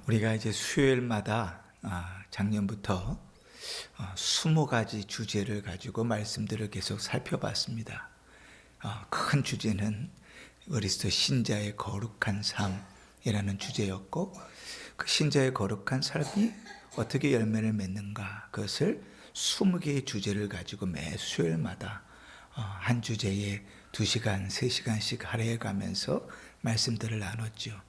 우리가 이제 수요일마다 작년부터 20가지 주제를 가지고 말씀들을 계속 살펴봤습니다. 큰 주제는 그리스도 신자의 거룩한 삶이라는 주제였고, 그 신자의 거룩한 삶이 어떻게 열매를 맺는가, 그것을 20개의 주제를 가지고 매 수요일마다 한 주제에 2시간, 3시간씩 할애해 가면서 말씀들을 나눴죠.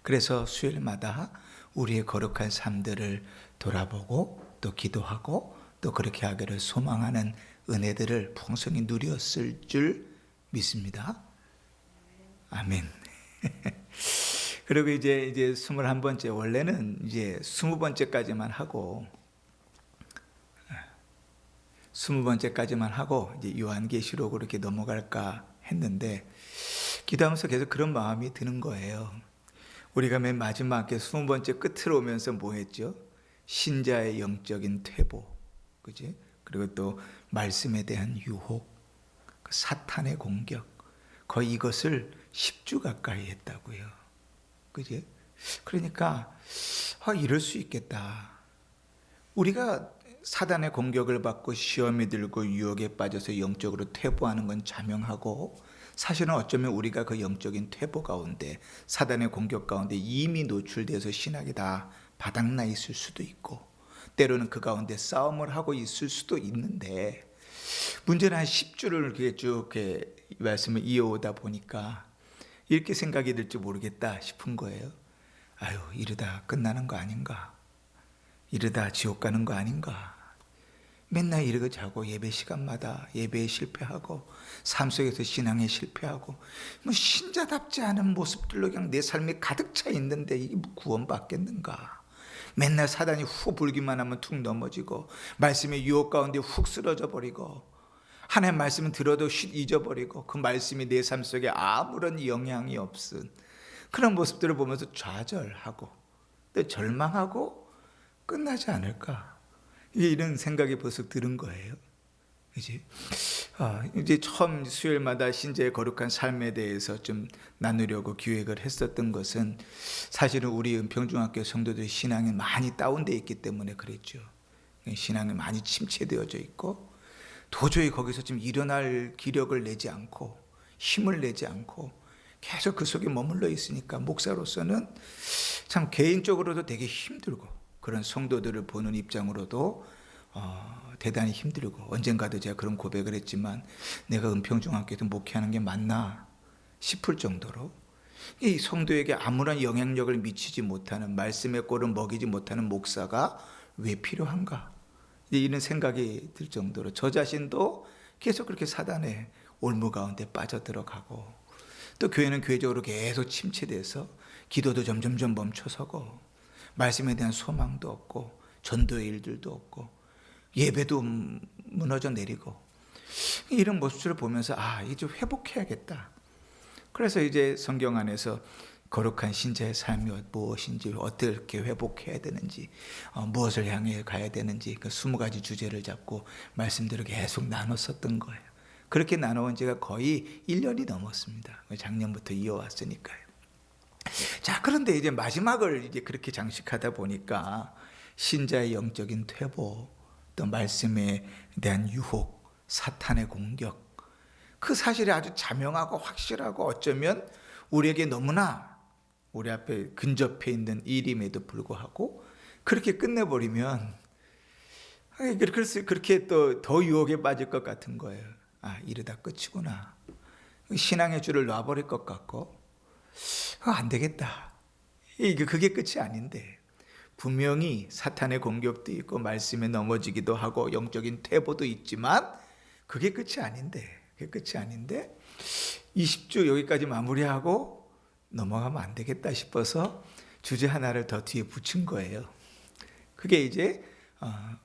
그래서 수요일마다 우리의 거룩한 삶들을 돌아보고 또 기도하고 또 그렇게 하기를 소망하는 은혜들을 풍성히 누렸을 줄 믿습니다. 아멘. 그리고 이제 21번째, 원래는 이제 20번째까지만 하고 20번째까지만 하고 이제 요한계시록으로 이렇게 넘어갈까 했는데, 기도하면서 계속 그런 마음이 드는 거예요. 우리가 맨 마지막에 20번째 끝으로 오면서 뭐 했죠? 신자의 영적인 퇴보, 그지? 그리고 또 말씀에 대한 유혹, 사탄의 공격, 거의 이것을 10주 가까이 했다고요. 그지? 그러니까 이럴 수 있겠다. 우리가 사단의 공격을 받고 시험이 들고 유혹에 빠져서 영적으로 퇴보하는 건 자명하고, 사실은 어쩌면 우리가 그 영적인 퇴보 가운데, 사단의 공격 가운데 이미 노출돼서 신학이 다 바닥나 있을 수도 있고, 때로는 그 가운데 싸움을 하고 있을 수도 있는데, 문제는 한 10주를 이렇게 쭉 말씀을 이어오다 보니까 이렇게 생각이 들지 모르겠다 싶은 거예요. 아유, 이러다 끝나는 거 아닌가? 이러다 지옥 가는 거 아닌가? 맨날 이러고 자고 예배 시간마다 예배에 실패하고 삶 속에서 신앙에 실패하고 뭐 신자답지 않은 모습들로 그냥 내 삶이 가득 차 있는데 이게 뭐 구원받겠는가? 맨날 사단이 후 불기만 하면 툭 넘어지고, 말씀의 유혹 가운데 훅 쓰러져 버리고, 하나님 말씀은 들어도 휙 잊어버리고, 그 말씀이 내 삶 속에 아무런 영향이 없은 그런 모습들을 보면서 좌절하고 또 절망하고 끝나지 않을까, 이런 생각이 벌써 들은 거예요. 이제 처음 수요일마다 신자의 거룩한 삶에 대해서 좀 나누려고 기획을 했었던 것은, 사실은 우리 은평중학교 성도들 신앙이 많이 다운되어 있기 때문에 그랬죠. 신앙이 많이 침체되어져 있고, 도저히 거기서 좀 일어날 기력을 내지 않고 힘을 내지 않고 계속 그 속에 머물러 있으니까, 목사로서는 참 개인적으로도 되게 힘들고, 그런 성도들을 보는 입장으로도 대단히 힘들고, 언젠가도 제가 그런 고백을 했지만, 내가 은평중학교에서 목회하는 게 맞나 싶을 정도로 이 성도에게 아무런 영향력을 미치지 못하는, 말씀의 꼴을 먹이지 못하는 목사가 왜 필요한가, 이런 생각이 들 정도로 저 자신도 계속 그렇게 사단의 올무 가운데 빠져들어가고, 또 교회는 교회적으로 계속 침체돼서 기도도 점점점 멈춰서고, 말씀에 대한 소망도 없고, 전도의 일들도 없고, 예배도 무너져 내리고, 이런 모습을 보면서 이제 회복해야겠다. 그래서 이제 성경 안에서 거룩한 신자의 삶이 무엇인지, 어떻게 회복해야 되는지, 무엇을 향해 가야 되는지, 그 20가지 주제를 잡고 말씀들을 계속 나눴었던 거예요. 그렇게 나눠온 지가 거의 1년이 넘었습니다. 작년부터 이어왔으니까요. 자, 그런데 이제 마지막을 이제 그렇게 장식하다 보니까 신자의 영적인 퇴보, 또 말씀에 대한 유혹, 사탄의 공격, 그 사실이 아주 자명하고 확실하고 어쩌면 우리에게 너무나 우리 앞에 근접해 있는 일임에도 불구하고 그렇게 끝내버리면, 그래서 그렇게 또 더 유혹에 빠질 것 같은 거예요. 이러다 끝이구나. 신앙의 줄을 놔버릴 것 같고, 안 되겠다. 그게 끝이 아닌데, 분명히 사탄의 공격도 있고 말씀에 넘어지기도 하고 영적인 퇴보도 있지만 그게 끝이 아닌데 20주 여기까지 마무리하고 넘어가면 안 되겠다 싶어서 주제 하나를 더 뒤에 붙인 거예요. 그게 이제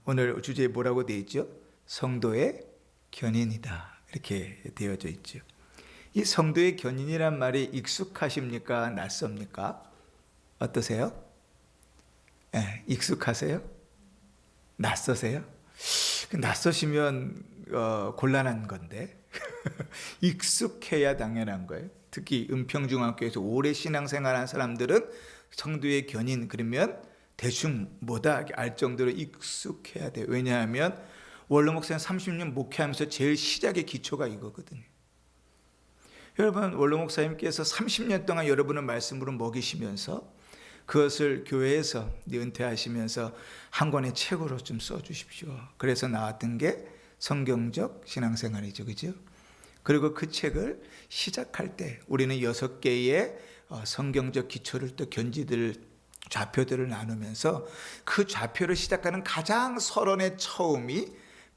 오늘 주제에 뭐라고 되어 있죠? 성도의 견인이다, 이렇게 되어져 있죠. 이 성도의 견인이란 말이 익숙하십니까? 낯섭니까? 어떠세요? 익숙하세요? 낯서세요? 낯서시면 곤란한 건데 익숙해야 당연한 거예요. 특히 은평중학교에서 오래 신앙생활한 사람들은 성도의 견인 그러면 대충 뭐다 알 정도로 익숙해야 돼요. 왜냐하면 원로 목사님 30년 목회하면서 제일 시작의 기초가 이거거든요. 여러분, 원로 목사님께서 30년 동안 여러분을 말씀으로 먹이시면서 그것을 교회에서 은퇴하시면서 한 권의 책으로 좀 써주십시오. 그래서 나왔던 게 성경적 신앙생활이죠, 그죠? 그리고 그 책을 시작할 때 우리는 6개의 성경적 기초를 또 좌표들을 나누면서 그 좌표를 시작하는 가장 서론의 처음이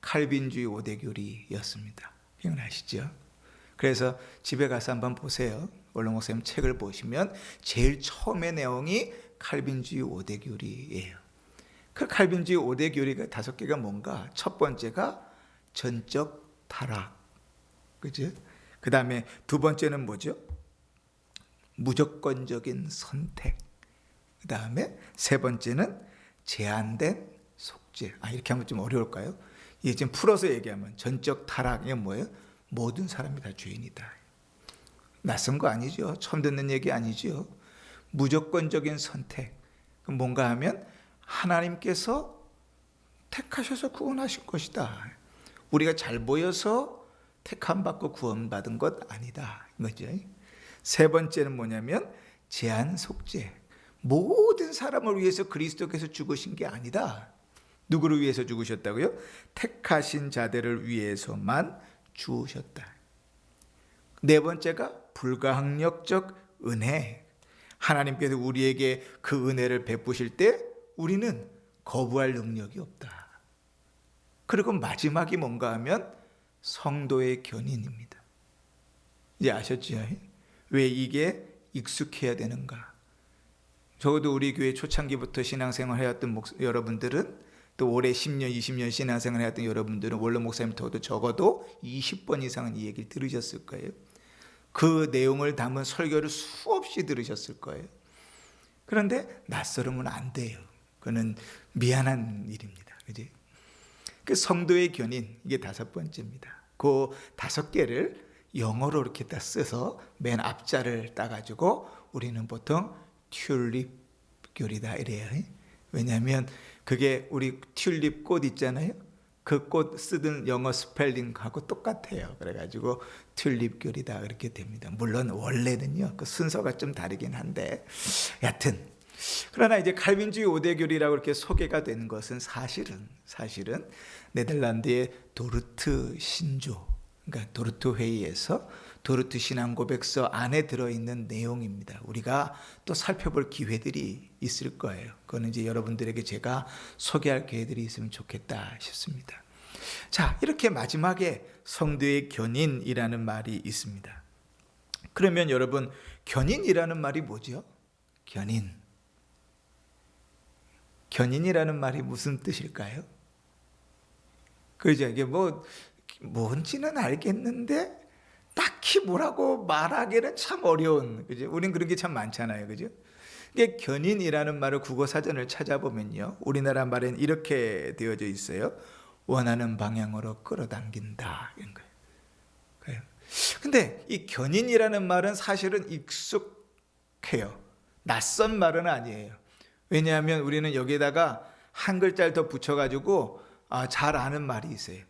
칼빈주의 5대 교리였습니다. 기억나시죠? 그래서 집에 가서 한번 보세요. 원로 목사님 책을 보시면 제일 처음의 내용이 칼빈주의 5대 교리예요. 그 칼빈주의 5대 교리가 5개가 뭔가? 첫 번째가 전적 타락, 그죠? 그 다음에 두 번째는 뭐죠? 무조건적인 선택. 그 다음에 세 번째는 제한된 속죄. 이렇게 하면 좀 어려울까요? 이게 지금 풀어서 얘기하면 전적 타락이 뭐예요? 모든 사람이 다 죄인이다. 낯선 거 아니죠. 처음 듣는 얘기 아니죠. 무조건적인 선택. 뭔가 하면 하나님께서 택하셔서 구원하신 것이다. 우리가 잘 보여서 택함받고 구원받은 것 아니다. 이거죠. 세 번째는 뭐냐면 제한 속죄. 모든 사람을 위해서 그리스도께서 죽으신 게 아니다. 누구를 위해서 죽으셨다고요? 택하신 자들을 위해서만 죽으셨다. 네 번째가 불가항력적 은혜. 하나님께서 우리에게 그 은혜를 베푸실 때 우리는 거부할 능력이 없다. 그리고 마지막이 뭔가 하면 성도의 견인입니다. 이제 아셨죠? 왜 이게 익숙해야 되는가? 적어도 우리 교회 초창기부터 신앙생활 해왔던 여러분들은 또 올해 10년, 20년 신앙생활 해왔던 여러분들은 원로 목사님부터 적어도 20번 이상은 이 얘기를 들으셨을 거예요. 그 내용을 담은 설교를 수없이 들으셨을 거예요. 그런데 낯설으면 안 돼요. 그거는 미안한 일입니다. 그지? 그 성도의 견인, 이게 5번째입니다. 그 5개를 영어로 이렇게 딱 써서 맨 앞자를 따가지고 우리는 보통 튤립 교리다 이래요. 왜냐하면 그게 우리 튤립 꽃 있잖아요. 그 꽃 쓰던 영어 스펠링하고 똑같아요. 그래가지고 튤립 교리다 이렇게 됩니다. 물론 원래는요 그 순서가 좀 다르긴 한데 여튼 그러나 이제 칼빈주의 5대 교리라고 이렇게 소개가 된 것은 사실은 네덜란드의 도르트 신조, 그러니까 도르트 회의에서 도르트 신앙 고백서 안에 들어있는 내용입니다. 우리가 또 살펴볼 기회들이 있을 거예요. 그거는 이제 여러분들에게 제가 소개할 기회들이 있으면 좋겠다 싶습니다. 자, 이렇게 마지막에 성도의 견인이라는 말이 있습니다. 그러면 여러분, 견인이라는 말이 뭐죠? 견인이라는 말이 무슨 뜻일까요? 그죠? 이게 뭔지는 알겠는데 딱히 뭐라고 말하기는 참 어려운, 그죠? 우린 그런 게 참 많잖아요, 그죠? 이게 견인이라는 말을 국어 사전을 찾아보면요, 우리나라 말엔 이렇게 되어져 있어요. 원하는 방향으로 끌어당긴다, 이런 거예요. 근데 이 견인이라는 말은 사실은 익숙해요. 낯선 말은 아니에요. 왜냐하면 우리는 여기에다가 한 글자를 더 붙여가지고 잘 아는 말이 있어요.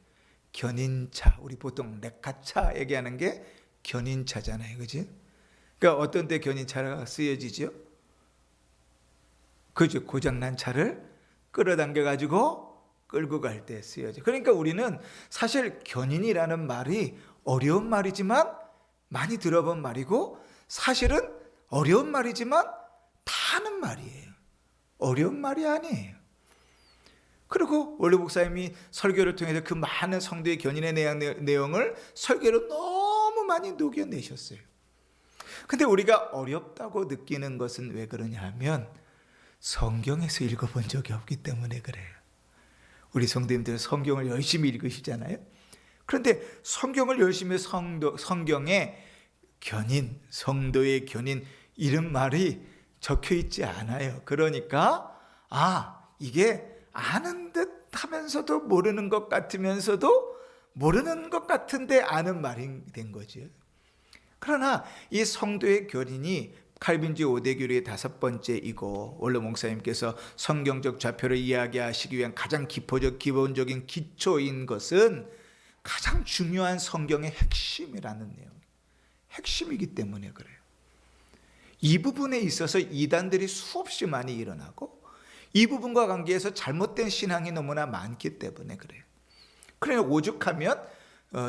견인차. 우리 보통 레카차 얘기하는 게 견인차잖아요, 그죠? 그러니까 어떤 때 견인차가 쓰여지죠? 그죠? 고장난 차를 끌어당겨가지고 끌고 갈 때 쓰여져. 그러니까 우리는 사실 견인이라는 말이 어려운 말이지만 많이 들어본 말이고, 사실은 어려운 말이지만 다 아는 말이에요. 어려운 말이 아니에요. 그리고 원로 목사님이 설교를 통해서 그 많은 성도의 견인의 내용을 설교로 너무 많이 녹여내셨어요. 근데 우리가 어렵다고 느끼는 것은 왜 그러냐 하면 성경에서 읽어본 적이 없기 때문에 그래요. 우리 성도님들 성경을 열심히 읽으시잖아요. 그런데 성경을 열심히 성경에 견인, 성도의 견인 이런 말이 적혀 있지 않아요. 그러니까 이게 아는 듯 하면서도 모르는 것 같으면서도 모르는 것 같은데 아는 말이 된 거죠. 그러나 이 성도의 견인이 칼빈주의 5대 교리의 5번째이고, 원로 목사님께서 성경적 좌표를 이야기하시기 위한 가장 기본적인 기초인 것은 가장 중요한 성경의 핵심이라는 내용, 핵심이기 때문에 그래요. 이 부분에 있어서 이단들이 수없이 많이 일어나고, 이 부분과 관계해서 잘못된 신앙이 너무나 많기 때문에 그래요. 그러니 오죽하면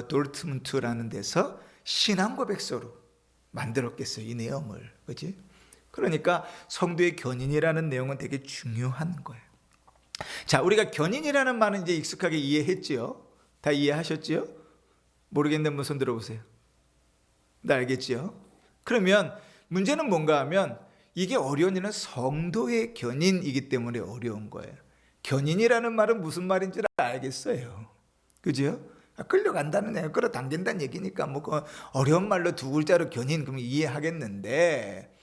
도르트문트라는 데서 신앙 고백서로 만들었겠어요, 이 내용을. 그렇지? 그러니까 성도의 견인이라는 내용은 되게 중요한 거예요. 자, 우리가 견인이라는 말은 이제 익숙하게 이해했지요? 다 이해하셨지요? 모르겠는데 한번 손 들어보세요. 나 알겠지요? 그러면 문제는 뭔가 하면 이게 어려운 일은 성도의 견인이기 때문에 어려운 거예요. 견인이라는 말은 무슨 말인지 알겠어요. 그죠? 끌려간다는 얘기, 끌어당긴다는 얘기니까 뭐 그 어려운 말로 두 글자로 견인 그럼 이해하겠는데,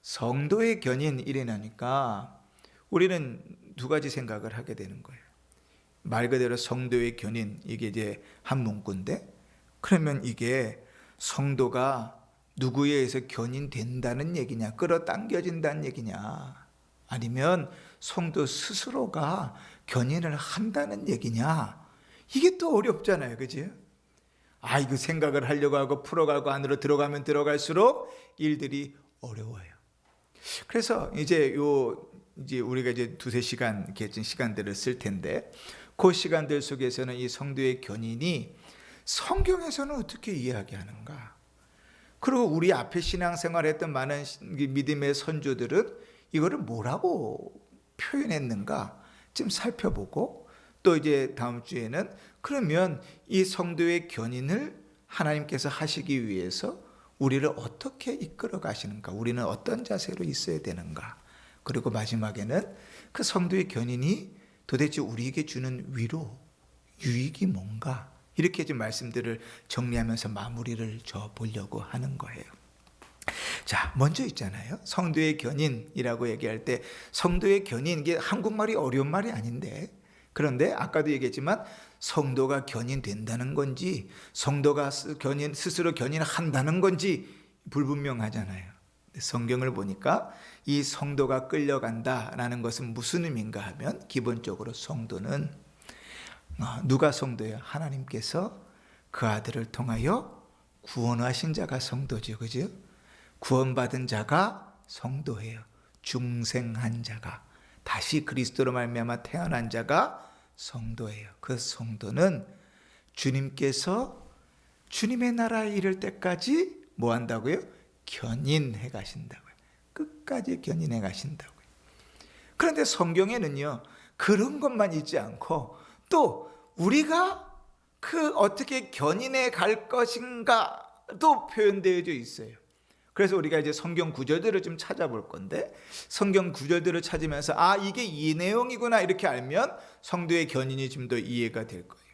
성도의 견인 이래나니까 우리는 두 가지 생각을 하게 되는 거예요. 말 그대로 성도의 견인, 이게 이제 한 문구인데, 그러면 이게 성도가 누구에 의해서 견인된다는 얘기냐, 끌어당겨진다는 얘기냐, 아니면 성도 스스로가 견인을 한다는 얘기냐, 이게 또 어렵잖아요. 그지? 이거 생각을 하려고 하고 풀어가고 안으로 들어가면 들어갈수록 일들이 어려워요. 그래서 이제 우리가 이제 2-3시간 개진 시간들을 쓸 텐데, 그 시간들 속에서는 이 성도의 견인이 성경에서는 어떻게 이야기하는가, 그리고 우리 앞에 신앙생활했던 많은 믿음의 선조들은 이거를 뭐라고 표현했는가 좀 살펴보고, 또 이제 다음 주에는 그러면 이 성도의 견인을 하나님께서 하시기 위해서 우리를 어떻게 이끌어 가시는가, 우리는 어떤 자세로 있어야 되는가, 그리고 마지막에는 그 성도의 견인이 도대체 우리에게 주는 위로, 유익이 뭔가, 이렇게 좀 말씀들을 정리하면서 마무리를 줘 보려고 하는 거예요. 자, 먼저 있잖아요. 성도의 견인이라고 얘기할 때, 성도의 견인, 이게 한국말이 어려운 말이 아닌데, 그런데 아까도 얘기했지만 성도가 견인된다는 건지 성도가 스스로 견인한다는 건지 불분명하잖아요. 성경을 보니까 이 성도가 끌려간다라는 것은 무슨 의미인가 하면, 기본적으로 성도는 누가 성도예요? 하나님께서 그 아들을 통하여 구원하신 자가 성도죠. 그죠? 구원받은 자가 성도예요. 중생한 자가, 다시 그리스도로 말미암아 태어난 자가 성도예요. 그 성도는 주님께서 주님의 나라에 이를 때까지 뭐 한다고요? 견인해 가신다고요. 끝까지 견인해 가신다고요. 그런데 성경에는요, 그런 것만 있지 않고 또 우리가 어떻게 견인해 갈 것인가도 표현되어져 있어요. 그래서 우리가 이제 성경 구절들을 좀 찾아볼 건데, 성경 구절들을 찾으면서 이게 이 내용이구나 이렇게 알면 성도의 견인이 좀 더 이해가 될 거예요.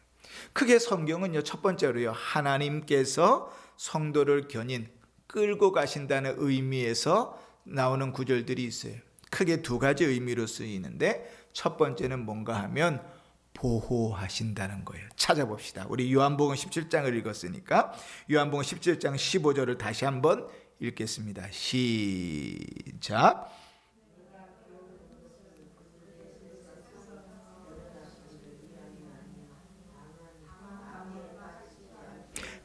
크게 성경은요, 첫 번째로요, 하나님께서 성도를 끌고 가신다는 의미에서 나오는 구절들이 있어요. 크게 두 가지 의미로 쓰이는데, 첫 번째는 뭔가 하면 보호하신다는 거예요. 찾아봅시다. 우리 요한복음 17장을 읽었으니까 요한복음 17장 15절을 다시 한번 읽겠습니다. 시작.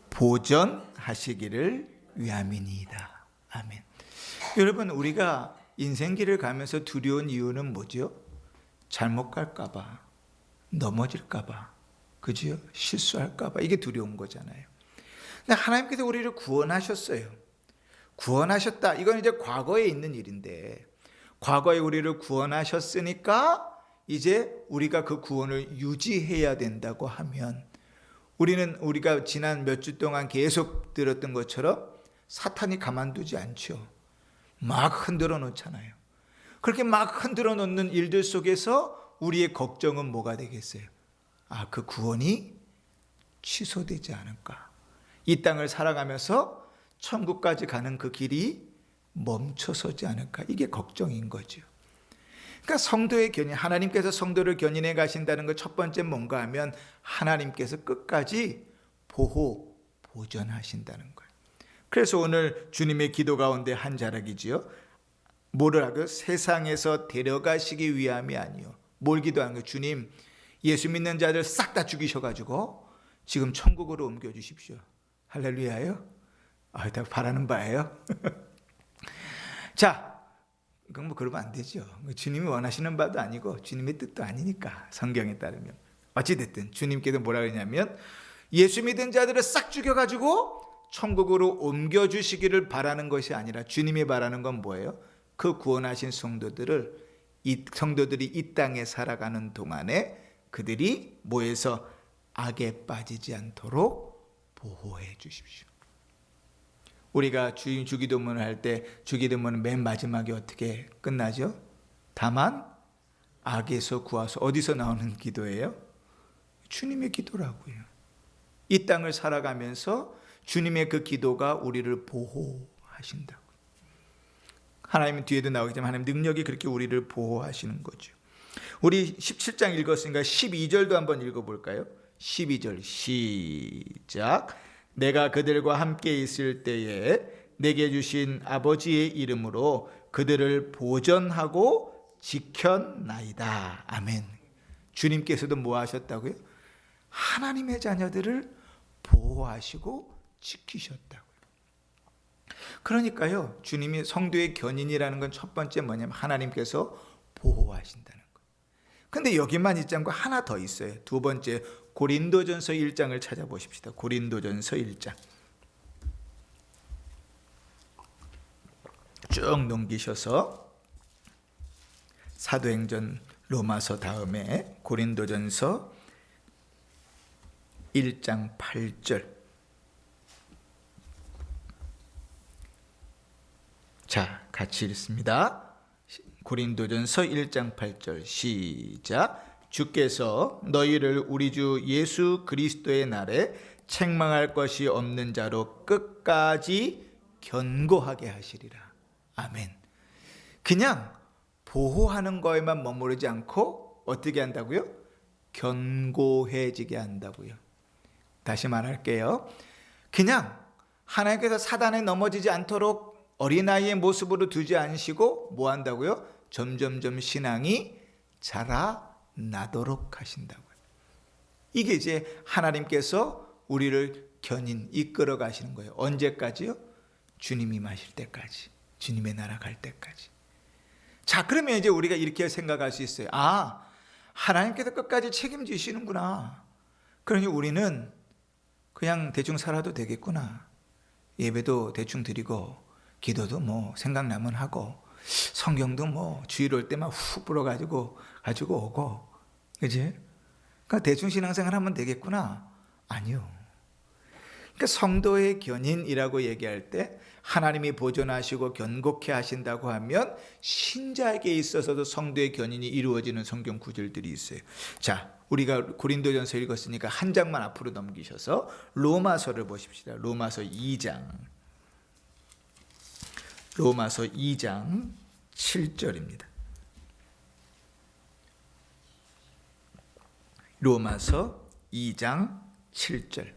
보전하시기를 위함이니이다. 아멘. 여러분, 우리가 인생길을 가면서 두려운 이유는 뭐죠? 잘못 갈까봐, 넘어질까봐, 그죠? 실수할까봐, 이게 두려운 거잖아요. 근데 하나님께서 우리를 구원하셨어요. 구원하셨다, 이건 이제 과거에 있는 일인데, 과거에 우리를 구원하셨으니까 이제 우리가 그 구원을 유지해야 된다고 하면, 우리가 지난 몇 주 동안 계속 들었던 것처럼 사탄이 가만두지 않죠. 막 흔들어 놓잖아요. 그렇게 막 흔들어 놓는 일들 속에서 우리의 걱정은 뭐가 되겠어요? 그 구원이 취소되지 않을까, 이 땅을 살아가면서 천국까지 가는 그 길이 멈춰서지 않을까, 이게 걱정인 거죠. 그러니까 성도의 견인, 하나님께서 성도를 견인해 가신다는 것 첫 번째 뭔가 하면, 하나님께서 끝까지 보존하신다는 거예요. 그래서 오늘 주님의 기도 가운데 한 자락이지요. 뭐를 하고 세상에서 데려가시기 위함이 아니요. 뭘 기도하는 거예요? 주님, 예수 믿는 자들 싹 다 죽이셔가지고 지금 천국으로 옮겨주십시오. 할렐루야요. 다 바라는 바예요. 자, 그건 뭐 그러면 안 되죠. 주님이 원하시는 바도 아니고 주님의 뜻도 아니니까, 성경에 따르면. 어찌됐든 주님께서 뭐라 그러냐면 예수 믿은 자들을 싹 죽여가지고 천국으로 옮겨주시기를 바라는 것이 아니라 주님이 바라는 건 뭐예요? 그 구원하신 성도들이 이 땅에 살아가는 동안에 그들이 뭐에서 악에 빠지지 않도록 보호해 주십시오. 우리가 주기도문을 할 때 주기도문은 맨 마지막에 어떻게 끝나죠? 다만 악에서 구하소. 어디서 나오는 기도예요? 주님의 기도라고요. 이 땅을 살아가면서 주님의 그 기도가 우리를 보호하신다고. 하나님은 뒤에도 나오겠지만 하나님 능력이 그렇게 우리를 보호하시는 거죠. 우리 17장 읽었으니까 12절도 한번 읽어볼까요? 12절 시작. 내가 그들과 함께 있을 때에 내게 주신 아버지의 이름으로 그들을 보전하고 지켰나이다. 아멘. 주님께서도 뭐 하셨다고요? 하나님의 자녀들을 보호하시고 지키셨다고요. 그러니까요, 주님이 성도의 견인이라는 건 첫 번째 뭐냐면 하나님께서 보호하신다는 거예요. 근데 여기만 있지 않고 하나 더 있어요. 두 번째, 고린도전서 1장을 찾아보십시다. 고린도전서 1장 쭉 넘기셔서 사도행전 로마서 다음에 고린도전서 1장 8절. 자, 같이 읽습니다. 고린도전서 1장 8절 시작. 주께서 너희를 우리 주 예수 그리스도의 날에 책망할 것이 없는 자로 끝까지 견고하게 하시리라. 아멘. 그냥 보호하는 거에만 머무르지 않고 어떻게 한다고요? 견고해지게 한다고요. 다시 말할게요. 그냥 하나님께서 사단에 넘어지지 않도록 어린아이의 모습으로 두지 않으시고 뭐 한다고요? 점점점 신앙이 자라나도록 하신다고요. 이게 이제 하나님께서 우리를 견인 이끌어 가시는 거예요. 언제까지요? 주님이 마실 때까지, 주님의 나라 갈 때까지. 자, 그러면 이제 우리가 이렇게 생각할 수 있어요. 아, 하나님께서 끝까지 책임지시는구나. 그러니 우리는 그냥 대충 살아도 되겠구나. 예배도 대충 드리고 기도도 뭐 생각나면 하고 성경도 뭐 주일 올 때만 훅 불어가지고 오고, 그지? 그러니까 대충 신앙생활 하면 되겠구나. 아니요. 그러니까 성도의 견인이라고 얘기할 때 하나님이 보존하시고 견고케 하신다고 하면 신자에게 있어서도 성도의 견인이 이루어지는 성경 구절들이 있어요. 자, 우리가 고린도전서 읽었으니까 한 장만 앞으로 넘기셔서 로마서를 보십시다. 로마서 2장 7절입니다. 로마서 2장 7절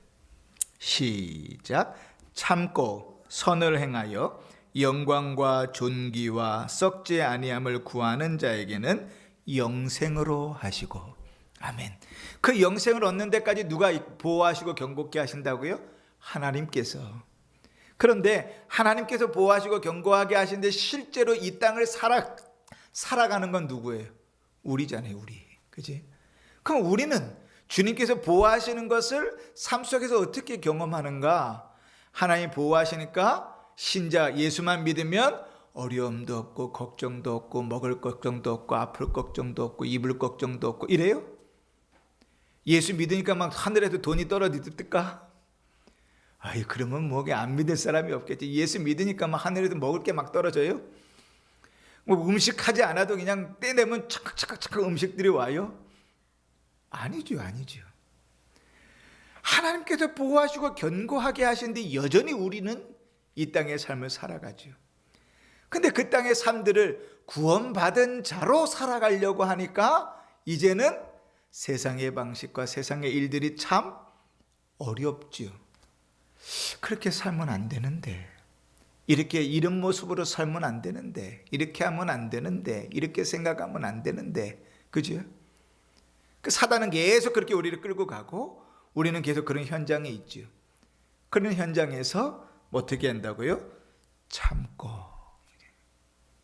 시작. 참고 선을 행하여 영광과 존귀와 썩지 아니함을 구하는 자에게는 영생으로 하시고. 아멘. 그 영생을 얻는 데까지 누가 보호하시고 견고케 하신다고요? 하나님께서. 그런데 하나님께서 보호하시고 견고하게 하시는데 실제로 이 땅을 살아가는 건 누구예요? 우리잖아요, 우리. 그지? 그럼 우리는 주님께서 보호하시는 것을 삶 속에서 어떻게 경험하는가? 하나님 보호하시니까 신자 예수만 믿으면 어려움도 없고 걱정도 없고 먹을 걱정도 없고 아플 걱정도 없고 입을 걱정도 없고 이래요? 예수 믿으니까 막 하늘에서 돈이 떨어질까? 아이, 그러면 뭐게 안 믿을 사람이 없겠지. 예수 믿으니까 막 하늘에서 먹을 게 막 떨어져요? 뭐 음식 하지 않아도 그냥 떼내면 착각 음식들이 와요? 아니죠. 하나님께서 보호하시고 견고하게 하시는데 여전히 우리는 이 땅의 삶을 살아가죠. 근데 그 땅의 삶들을 구원받은 자로 살아가려고 하니까 이제는 세상의 방식과 세상의 일들이 참 어렵죠. 그렇게 살면 안 되는데, 이렇게 이런 모습으로 살면 안 되는데, 이렇게 하면 안 되는데, 이렇게 생각하면 안 되는데, 그죠? 그 사단은 계속 그렇게 우리를 끌고 가고, 우리는 계속 그런 현장에 있죠. 그런 현장에서 어떻게 한다고요? 참고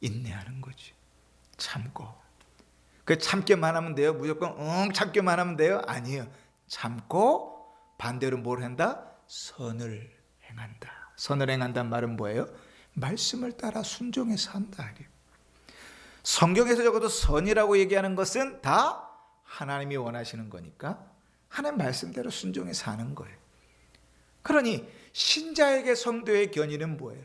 인내하는 거죠. 참고. 그 참기만 하면 돼요? 무조건 참기만 하면 돼요? 아니에요. 참고 반대로 뭘 한다? 선을 행한다. 선을 행한다는 말은 뭐예요? 말씀을 따라 순종해서 한다. 성경에서 적어도 선이라고 얘기하는 것은 다 하나님이 원하시는 거니까 하나님 말씀대로 순종해서 하는 거예요. 그러니 신자에게 성도의 견인은 뭐예요?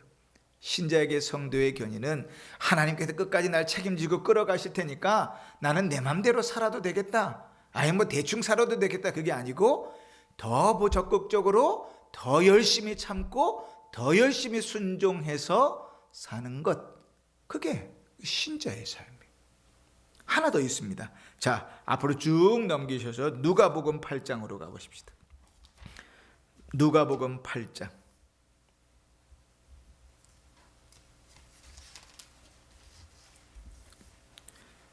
신자에게 성도의 견인은 하나님께서 끝까지 날 책임지고 끌어가실 테니까 나는 내 맘대로 살아도 되겠다, 아니 뭐 대충 살아도 되겠다, 그게 아니고 더 적극적으로 더 열심히 참고 더 열심히 순종해서 사는 것, 그게 신자의 삶이에요. 하나 더 있습니다. 자, 앞으로 쭉 넘기셔서 누가복음 8장으로 가보십시다. 누가복음 8장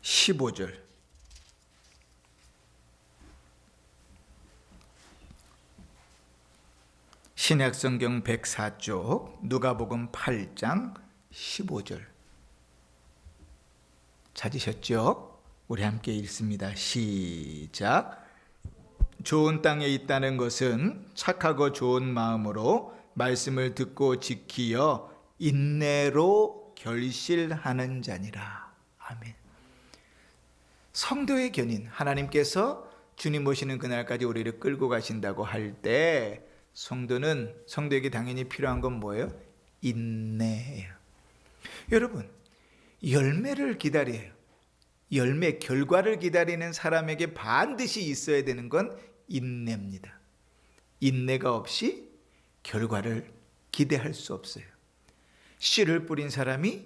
15절. 신약성경 104쪽 누가복음 8장 15절 찾으셨죠? 우리 함께 읽습니다. 시작. 좋은 땅에 있다는 것은 착하고 좋은 마음으로 말씀을 듣고 지키어 인내로 결실하는 자니라. 아멘. 성도의 견인, 하나님께서 주님 모시는 그날까지 우리를 끌고 가신다고 할 때 성도에게 당연히 필요한 건 뭐예요? 인내예요. 여러분, 열매를 기다려요. 열매, 결과를 기다리는 사람에게 반드시 있어야 되는 건 인내입니다. 인내가 없이 결과를 기대할 수 없어요. 씨를 뿌린 사람이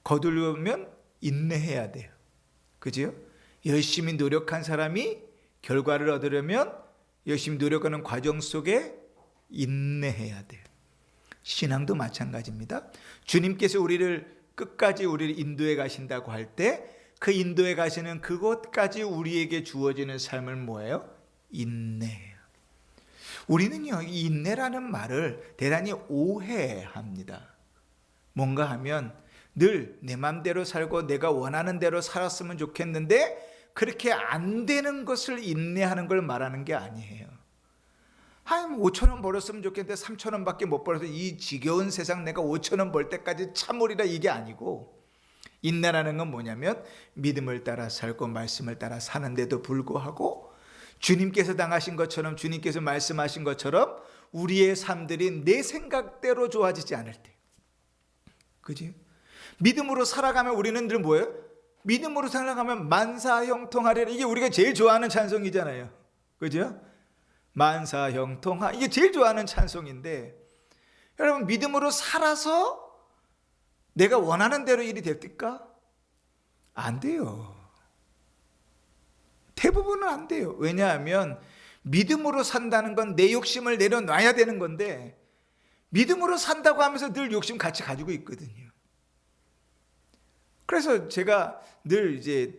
거두려면 인내해야 돼요. 그죠? 열심히 노력한 사람이 결과를 얻으려면 열심히 노력하는 과정 속에 인내해야 돼요. 신앙도 마찬가지입니다. 주님께서 끝까지 우리를 인도해 가신다고 할 때 그 인도해 가시는 그곳까지 우리에게 주어지는 삶은 뭐예요? 인내예요. 우리는요, 이 인내라는 말을 대단히 오해합니다. 뭔가 하면 늘 내 맘대로 살고 내가 원하는 대로 살았으면 좋겠는데 그렇게 안 되는 것을 인내하는 걸 말하는 게 아니에요. 한 5천 원 벌었으면 좋겠는데 3천 원밖에 못 벌어서 이 지겨운 세상 내가 5천 원 벌 때까지 참으리라, 이게 아니고, 인내라는 건 뭐냐면 믿음을 따라 살고 말씀을 따라 사는데도 불구하고 주님께서 당하신 것처럼, 주님께서 말씀하신 것처럼 우리의 삶들이 내 생각대로 좋아지지 않을 때, 그지? 믿음으로 살아가면 우리는 늘 뭐예요? 믿음으로 살아가면 만사형통하리라. 이게 우리가 제일 좋아하는 찬송이잖아요. 그죠? 만사형통하, 이게 제일 좋아하는 찬송인데, 여러분, 믿음으로 살아서 내가 원하는 대로 일이 됩니까? 안 돼요. 대부분은 안 돼요. 왜냐하면 믿음으로 산다는 건 내 욕심을 내려놔야 되는 건데, 믿음으로 산다고 하면서 늘 욕심 같이 가지고 있거든요. 그래서 제가 늘 이제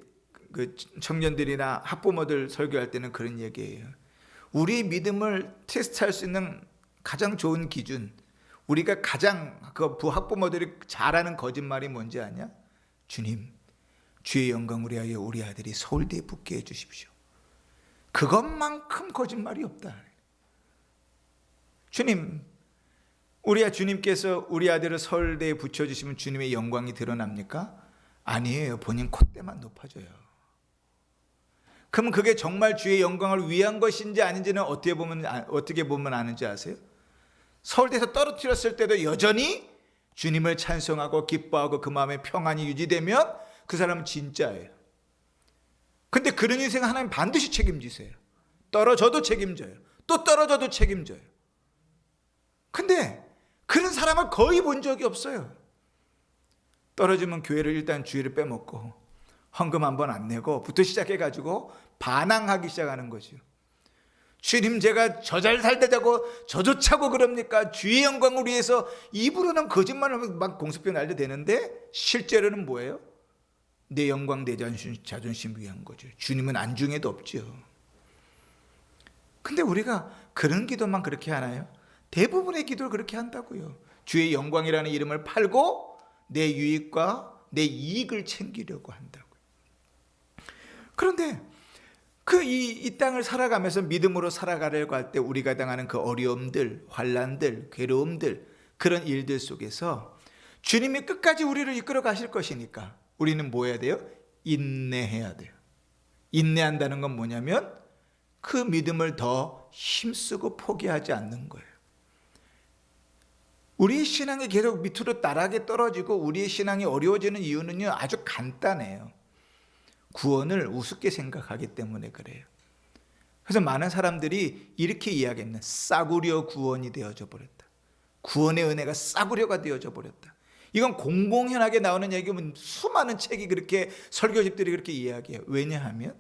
그 청년들이나 학부모들 설교할 때는 그런 얘기예요. 우리 믿음을 테스트할 수 있는 가장 좋은 기준, 우리가 가장 그 학부모들이 잘하는 거짓말이 뭔지 아냐? 주님, 주의 영광을 위하여 우리 아들이 서울대에 붙게 해주십시오. 그것만큼 거짓말이 없다. 주님, 주님께서 우리 아들을 서울대에 붙여주시면 주님의 영광이 드러납니까? 아니에요. 본인 콧대만 높아져요. 그럼 그게 정말 주의 영광을 위한 것인지 아닌지는 어떻게 보면 아는지 아세요? 서울대에서 떨어뜨렸을 때도 여전히 주님을 찬송하고 기뻐하고 그 마음에 평안이 유지되면 그 사람은 진짜예요. 근데 그런 인생 하나님 반드시 책임지세요. 떨어져도 책임져요. 또 떨어져도 책임져요. 근데 그런 사람을 거의 본 적이 없어요. 떨어지면 교회를 일단 주일을 빼먹고 헌금 한 번 안 내고 부터 시작해가지고 반항하기 시작하는 거죠. 주님, 제가 저 잘 살다자고 저조차고 그럽니까? 주의 영광을 위해서 입으로는 거짓말을 막 공수표 날려대는데 실제로는 뭐예요? 내 영광, 내 자존심 위한 거죠. 주님은 안중에도 없죠. 근데 우리가 그런 기도만 그렇게 하나요? 대부분의 기도를 그렇게 한다고요. 주의 영광이라는 이름을 팔고 내 유익과 내 이익을 챙기려고 한다고요. 그런데 이 땅을 살아가면서 믿음으로 살아가려고 할 때 우리가 당하는 그 어려움들, 환난들, 괴로움들, 그런 일들 속에서 주님이 끝까지 우리를 이끌어 가실 것이니까 우리는 뭐 해야 돼요? 인내해야 돼요. 인내한다는 건 뭐냐면 그 믿음을 더 힘쓰고 포기하지 않는 거예요. 우리의 신앙이 계속 밑으로 나락에 떨어지고 우리의 신앙이 어려워지는 이유는요, 아주 간단해요. 구원을 우습게 생각하기 때문에 그래요. 그래서 많은 사람들이 이렇게 이야기합니다. 싸구려 구원이 되어져 버렸다. 구원의 은혜가 싸구려가 되어져 버렸다. 이건 공공연하게 나오는 얘기면 수많은 책이 그렇게, 설교집들이 그렇게 이야기해요. 왜냐하면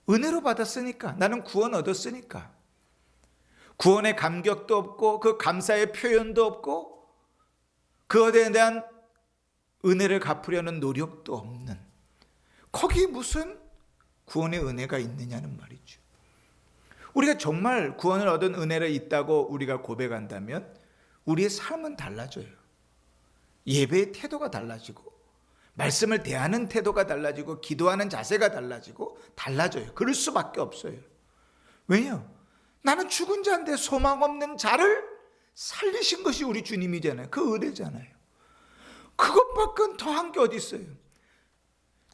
은혜로 받았으니까, 나는 구원 얻었으니까. 구원의 감격도 없고 그 감사의 표현도 없고 그것에 대한 은혜를 갚으려는 노력도 없는, 거기 무슨 구원의 은혜가 있느냐는 말이죠. 우리가 정말 구원을 얻은 은혜를 있다고 우리가 고백한다면 우리의 삶은 달라져요. 예배의 태도가 달라지고 말씀을 대하는 태도가 달라지고 기도하는 자세가 달라져요. 그럴 수밖에 없어요. 왜냐? 나는 죽은 자인데 소망 없는 자를 살리신 것이 우리 주님이잖아요. 그 은혜잖아요. 그것밖엔 더한 게 어디 있어요?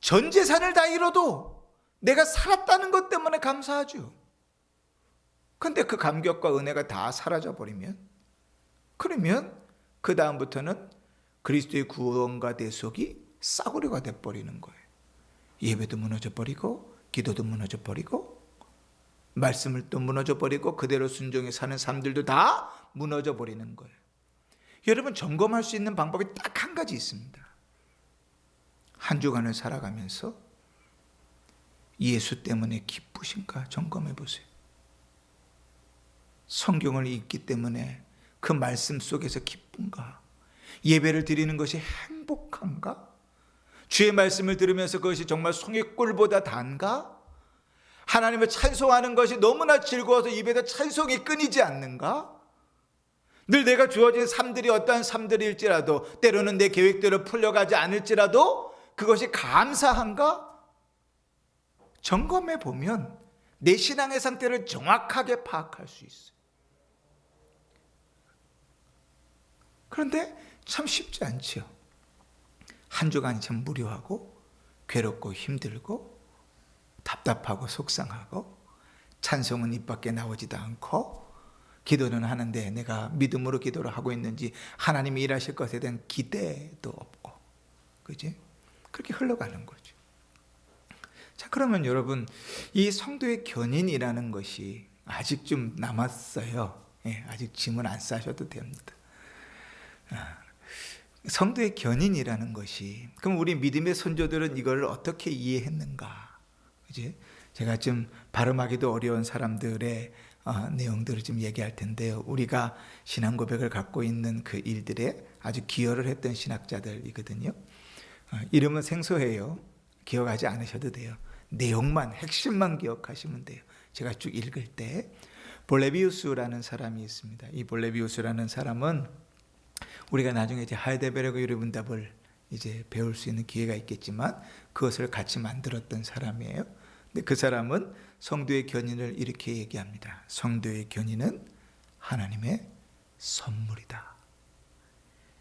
전 재산을 다 잃어도 내가 살았다는 것 때문에 감사하죠. 근데 그 감격과 은혜가 다 사라져 버리면, 그러면 그 다음부터는 그리스도의 구원과 대속이 싸구려가 돼버리는 거예요. 예배도 무너져 버리고 기도도 무너져 버리고 말씀을 또 무너져 버리고 그대로 순종해 사는 삶들도 다 무너져 버리는 거예요. 여러분, 점검할 수 있는 방법이 딱 한 가지 있습니다. 한 주간을 살아가면서 예수 때문에 기쁘신가 점검해 보세요. 성경을 읽기 때문에 그 말씀 속에서 기쁜가? 예배를 드리는 것이 행복한가? 주의 말씀을 들으면서 그것이 정말 송이꿀보다 단가? 하나님을 찬송하는 것이 너무나 즐거워서 입에서 찬송이 끊이지 않는가? 늘 내가 주어진 삶들이 어떠한 삶들일지라도, 때로는 내 계획대로 풀려가지 않을지라도 그것이 감사한가? 점검해 보면 내 신앙의 상태를 정확하게 파악할 수 있어요. 그런데 참 쉽지 않죠. 한 주간이 참 무료하고 괴롭고 힘들고 답답하고 속상하고 찬송은 입 밖에 나오지도 않고 기도는 하는데 내가 믿음으로 기도를 하고 있는지 하나님이 일하실 것에 대한 기대도 없고, 그지? 그렇게 흘러가는 거죠. 자, 그러면 여러분, 이 성도의 견인이라는 것이 아직 좀 남았어요. 아직 짐은 안 싸셔도 됩니다. 성도의 견인이라는 것이, 그럼 우리 믿음의 선조들은 이걸 어떻게 이해했는가? 그지? 제가 좀 발음하기도 어려운 사람들의 내용들을 좀 얘기할 텐데요. 우리가 신앙 고백을 갖고 있는 그 일들에 아주 기여를 했던 신학자들이거든요. 이름은 생소해요. 기억하지 않으셔도 돼요. 내용만, 핵심만 기억하시면 돼요. 제가 쭉 읽을 때 볼레비우스라는 사람이 있습니다. 이 볼레비우스라는 사람은 우리가 나중에 이제 하이델베르크 유리문답을 이제 배울 수 있는 기회가 있겠지만 그것을 같이 만들었던 사람이에요. 근데 그 사람은 성도의 견인을 이렇게 얘기합니다. 성도의 견인은 하나님의 선물이다.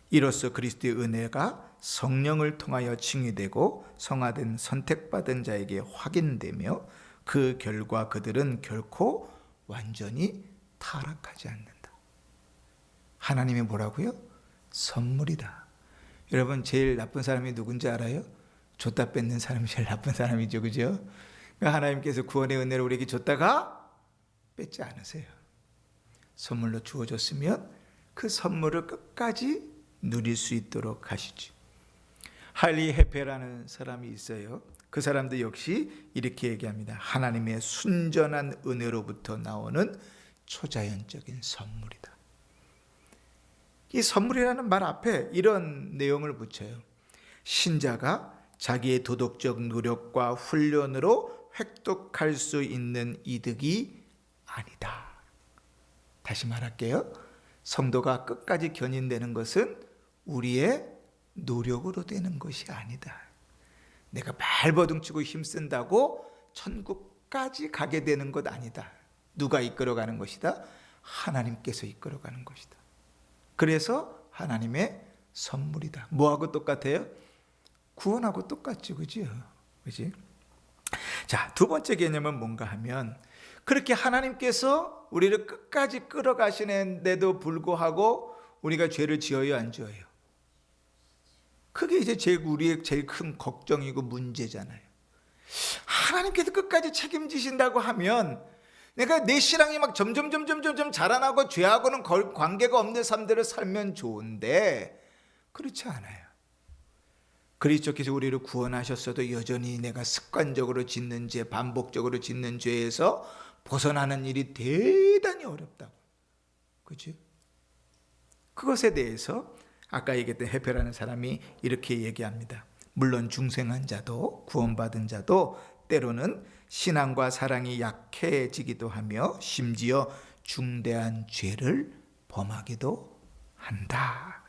이로써 그리스도의 은혜가 성령을 통하여 칭의되고 성화된 선택받은 자에게 확인되며 그 결과 그들은 결코 완전히 타락하지 않는다. 하나님이 뭐라고요? 선물이다. 여러분, 제일 나쁜 사람이 누군지 알아요? 줬다 뺏는 사람이 제일 나쁜 사람이죠, 그죠? 그러니까 하나님께서 구원의 은혜를 우리에게 줬다가 뺏지 않으세요. 선물로 주어졌으면 그 선물을 끝까지 누릴 수 있도록 하시죠. 할리 헤페라는 사람이 있어요. 그 사람도 역시 이렇게 얘기합니다. 하나님의 순전한 은혜로부터 나오는 초자연적인 선물이다. 이 선물이라는 말 앞에 이런 내용을 붙여요. 신자가 자기의 도덕적 노력과 훈련으로 획득할 수 있는 이득이 아니다. 다시 말할게요. 성도가 끝까지 견인되는 것은 우리의 노력으로 되는 것이 아니다. 내가 발버둥치고 힘쓴다고 천국까지 가게 되는 것 아니다. 누가 이끌어가는 것이다? 하나님께서 이끌어가는 것이다. 그래서 하나님의 선물이다. 뭐하고 똑같아요? 구원하고 똑같죠, 그죠? 그지? 자, 두 번째 개념은 뭔가 하면, 그렇게 하나님께서 우리를 끝까지 끌어가시는데도 불구하고 우리가 죄를 지어요, 안 지어요? 그게 이제 우리의 제일 큰 걱정이고 문제잖아요. 하나님께서 끝까지 책임지신다고 하면 내가 내 신앙이 막 점점 자라나고 죄하고는 관계가 없는 삶들을 살면 좋은데 그렇지 않아요. 그리스도께서 우리를 구원하셨어도 여전히 내가 습관적으로 짓는 죄, 반복적으로 짓는 죄에서 벗어나는 일이 대단히 어렵다고. 그렇죠? 그것에 대해서 아까 얘기했던 헤페라는 사람이 이렇게 얘기합니다. 물론 중생한 자도 구원받은 자도 때로는 신앙과 사랑이 약해지기도 하며 심지어 중대한 죄를 범하기도 한다.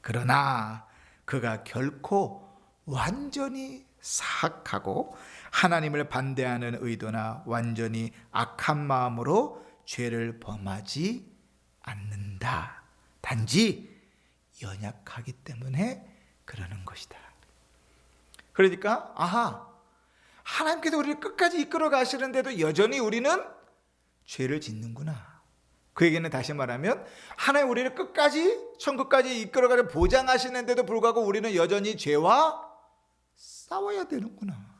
그러나 그가 결코 완전히 사악하고 하나님을 반대하는 의도나 완전히 악한 마음으로 죄를 범하지 않는다. 단지 연약하기 때문에 그러는 것이다. 그러니까 하나님께서 우리를 끝까지 이끌어 가시는데도 여전히 우리는 죄를 짓는구나. 그 얘기는 다시 말하면 하나님 우리를 끝까지 천국까지 이끌어가려 보장하시는데도 불구하고 우리는 여전히 죄와 싸워야 되는구나.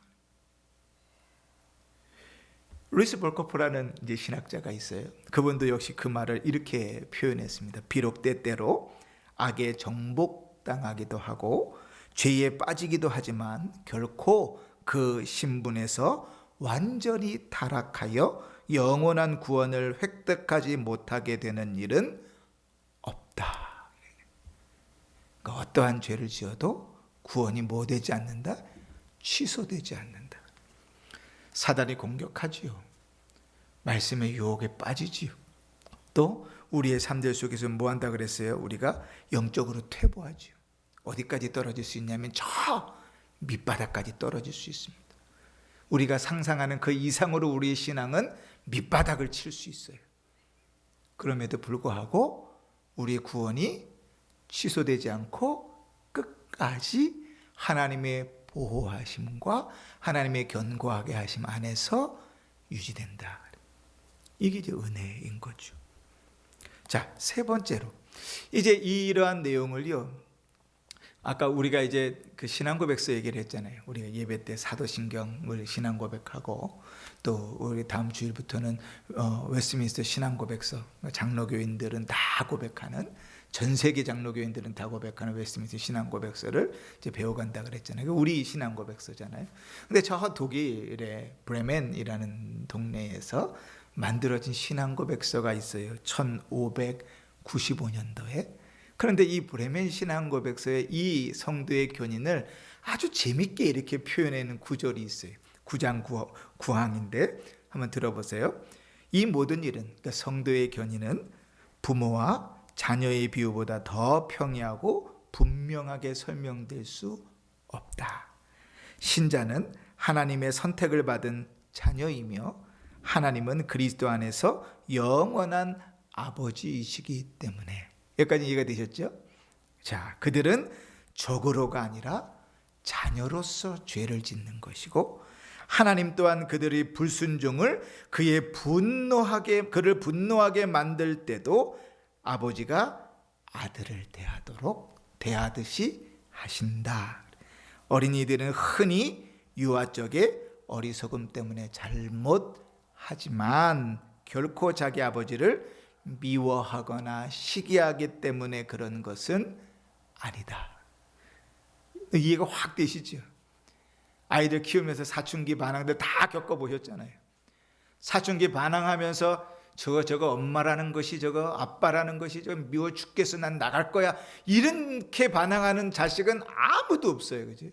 루이스 볼코프라는 이제 신학자가 있어요. 그분도 역시 그 말을 이렇게 표현했습니다. 비록 때때로 악에 정복당하기도 하고 죄에 빠지기도 하지만 결코 그 신분에서 완전히 타락하여 영원한 구원을 획득하지 못하게 되는 일은 없다. 그러니까 어떠한 죄를 지어도 구원이 뭐 되지 않는다? 취소되지 않는다. 사단이 공격하지요. 말씀의 유혹에 빠지지요. 또 우리의 삶들 속에서 뭐 한다 그랬어요? 우리가 영적으로 퇴보하지요. 어디까지 떨어질 수 있냐면 저 밑바닥까지 떨어질 수 있습니다. 우리가 상상하는 그 이상으로 우리의 신앙은 밑바닥을 칠 수 있어요. 그럼에도 불구하고 우리의 구원이 취소되지 않고 끝까지 하나님의 보호하심과 하나님의 견고하게 하심 안에서 유지된다. 이게 이제 은혜인 거죠. 자, 세 번째로 이제 이러한 내용을요. 아까 우리가 이제 그 신앙고백서 얘기를 했잖아요. 우리가 예배 때 사도신경을 신앙고백하고 또 우리 다음 주일부터는 웨스트민스터 신앙고백서, 장로교인들은 다 고백하는, 전 세계 장로교인들은 다 고백하는 웨스트민스터 신앙고백서를 이제 배워간다 그랬잖아요. 우리 신앙고백서잖아요. 근데 저 독일의 브레멘이라는 동네에서 만들어진 신앙고백서가 있어요. 1595년도에. 그런데 이 브레멘 신앙고백서의 이 성도의 견인을 아주 재밌게 이렇게 표현하는 구절이 있어요. 9장 9항인데 한번 들어보세요. 이 모든 일은, 그러니까 성도의 견인은 부모와 자녀의 비유보다 더 평이하고 분명하게 설명될 수 없다. 신자는 하나님의 선택을 받은 자녀이며 하나님은 그리스도 안에서 영원한 아버지이시기 때문에. 여기까지 이해가 되셨죠? 자, 그들은 적으로가 아니라 자녀로서 죄를 짓는 것이고 하나님 또한 그들의 불순종을 그를 분노하게 만들 때도 아버지가 아들을 대하듯이 하신다. 어린이들은 흔히 유아적의 어리석음 때문에 잘못하지만 결코 자기 아버지를 미워하거나 시기하기 때문에 그런 것은 아니다. 이해가 확 되시죠? 아이들 키우면서 사춘기 반항들 다 겪어보셨잖아요. 사춘기 반항하면서 저거 엄마라는 것이, 저거 아빠라는 것이, 저거 미워 죽겠어, 난 나갈 거야, 이렇게 반항하는 자식은 아무도 없어요. 그지?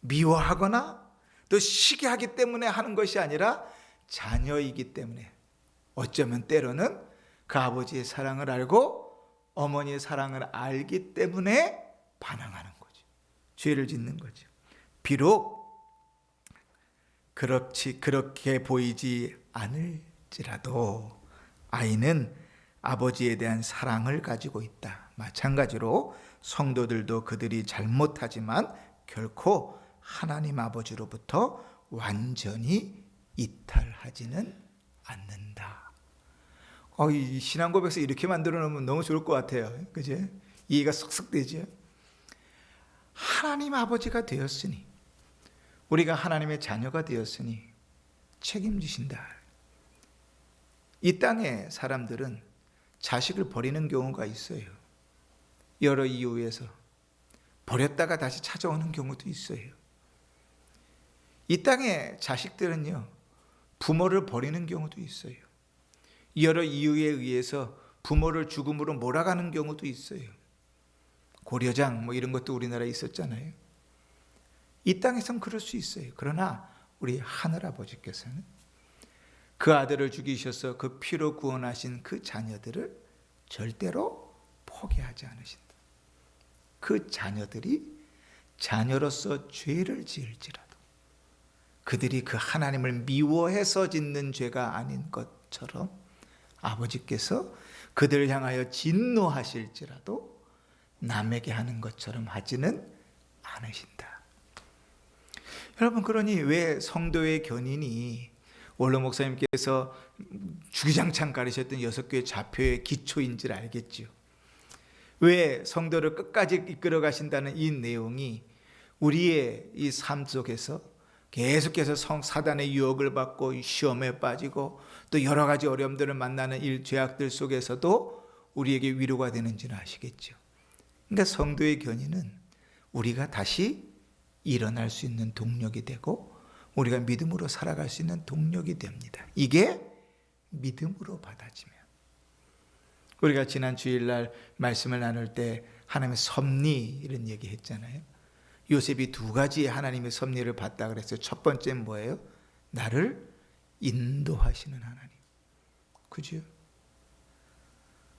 미워하거나 또 시기하기 때문에 하는 것이 아니라 자녀이기 때문에, 어쩌면 때로는 그 아버지의 사랑을 알고 어머니의 사랑을 알기 때문에 반항하는 거죠. 죄를 짓는 거죠. 비록 그렇게 보이지 않을지라도 아이는 아버지에 대한 사랑을 가지고 있다. 마찬가지로 성도들도 그들이 잘못하지만 결코 하나님 아버지로부터 완전히 이탈하지는 않는다. 이 신앙 고백서 이렇게 만들어 놓으면 너무 좋을 것 같아요. 그죠? 이해가 쏙쏙 되죠? 하나님 아버지가 되었으니, 우리가 하나님의 자녀가 되었으니 책임지신다. 이 땅의 사람들은 자식을 버리는 경우가 있어요. 여러 이유에서 버렸다가 다시 찾아오는 경우도 있어요. 이 땅의 자식들은요, 부모를 버리는 경우도 있어요. 여러 이유에 의해서 부모를 죽음으로 몰아가는 경우도 있어요. 고려장 이런 것도 우리나라에 있었잖아요. 이 땅에선 그럴 수 있어요. 그러나 우리 하늘아버지께서는 그 아들을 죽이셔서 그 피로 구원하신 그 자녀들을 절대로 포기하지 않으신다. 그 자녀들이 자녀로서 죄를 지을지라도 그들이 그 하나님을 미워해서 짓는 죄가 아닌 것처럼 아버지께서 그들을 향하여 진노하실지라도 남에게 하는 것처럼 하지는 않으신다. 여러분, 그러니 왜 성도의 견인이 원로 목사님께서 주기장창 가르쳤던 6교의 좌표의 기초인지를 알겠죠. 왜 성도를 끝까지 이끌어 가신다는 이 내용이 우리의 이 삶 속에서 계속해서 사단의 유혹을 받고 시험에 빠지고 또 여러 가지 어려움들을 만나는 죄악들 속에서도 우리에게 위로가 되는지는 아시겠죠. 그러니까 성도의 견인은 우리가 다시 일어날 수 있는 동력이 되고 우리가 믿음으로 살아갈 수 있는 동력이 됩니다. 이게 믿음으로 받아지면. 우리가 지난 주일날 말씀을 나눌 때 하나님의 섭리 이런 얘기 했잖아요. 요셉이 2가지의 하나님의 섭리를 받다 그랬어요. 첫 번째는 뭐예요? 나를 인도하시는 하나님. 그죠?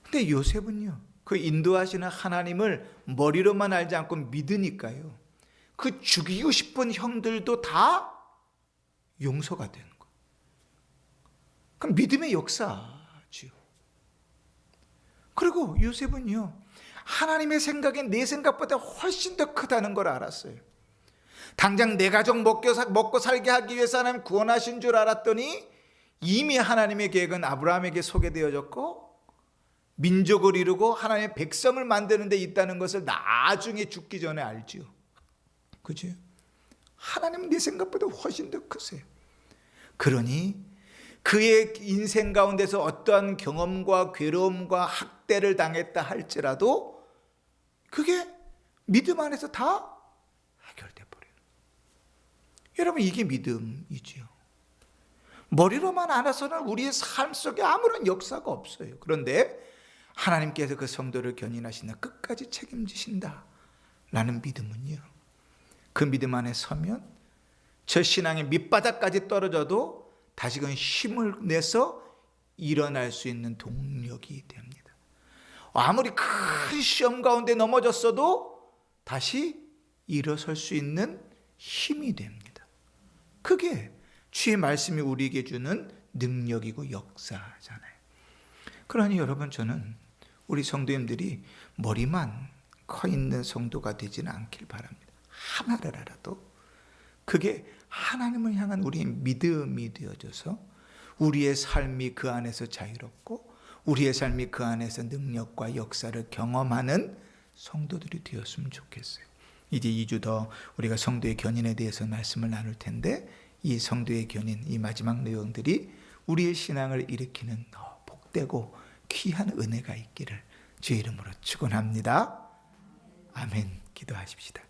근데 요셉은요, 그 인도하시는 하나님을 머리로만 알지 않고 믿으니까요, 그 죽이고 싶은 형들도 다 용서가 되는 거예요. 그럼 믿음의 역사죠. 그리고 요셉은요, 하나님의 생각이 내 생각보다 훨씬 더 크다는 걸 알았어요. 당장 내 가족 먹고 살게 하기 위해서 하나님 구원하신 줄 알았더니 이미 하나님의 계획은 아브라함에게 소개되어졌고 민족을 이루고 하나님의 백성을 만드는 데 있다는 것을 나중에 죽기 전에 알죠. 그죠? 하나님은 내 생각보다 훨씬 더 크세요. 그러니 그의 인생 가운데서 어떠한 경험과 괴로움과 학대를 당했다 할지라도 그게 믿음 안에서 다 해결돼 버려요. 여러분, 이게 믿음이지요. 머리로만 알아서는 우리의 삶 속에 아무런 역사가 없어요. 그런데 하나님께서 그 성도를 견인하신다, 끝까지 책임지신다 라는 믿음은요, 그 믿음 안에 서면 저 신앙의 밑바닥까지 떨어져도 다시금 힘을 내서 일어날 수 있는 동력이 됩니다. 아무리 큰 시험 가운데 넘어졌어도 다시 일어설 수 있는 힘이 됩니다. 그게 주의 말씀이 우리에게 주는 능력이고 역사잖아요. 그러니 여러분, 저는 우리 성도님들이 머리만 커 있는 성도가 되지는 않길 바랍니다. 하나를 알아도 그게 하나님을 향한 우리의 믿음이 되어져서 우리의 삶이 그 안에서 자유롭고 우리의 삶이 그 안에서 능력과 역사를 경험하는 성도들이 되었으면 좋겠어요. 이제 2주 더 우리가 성도의 견인에 대해서 말씀을 나눌 텐데, 이 성도의 견인, 이 마지막 내용들이 우리의 신앙을 일으키는 복되고 귀한 은혜가 있기를 주의 이름으로 축원합니다. 아멘. 기도하십시다.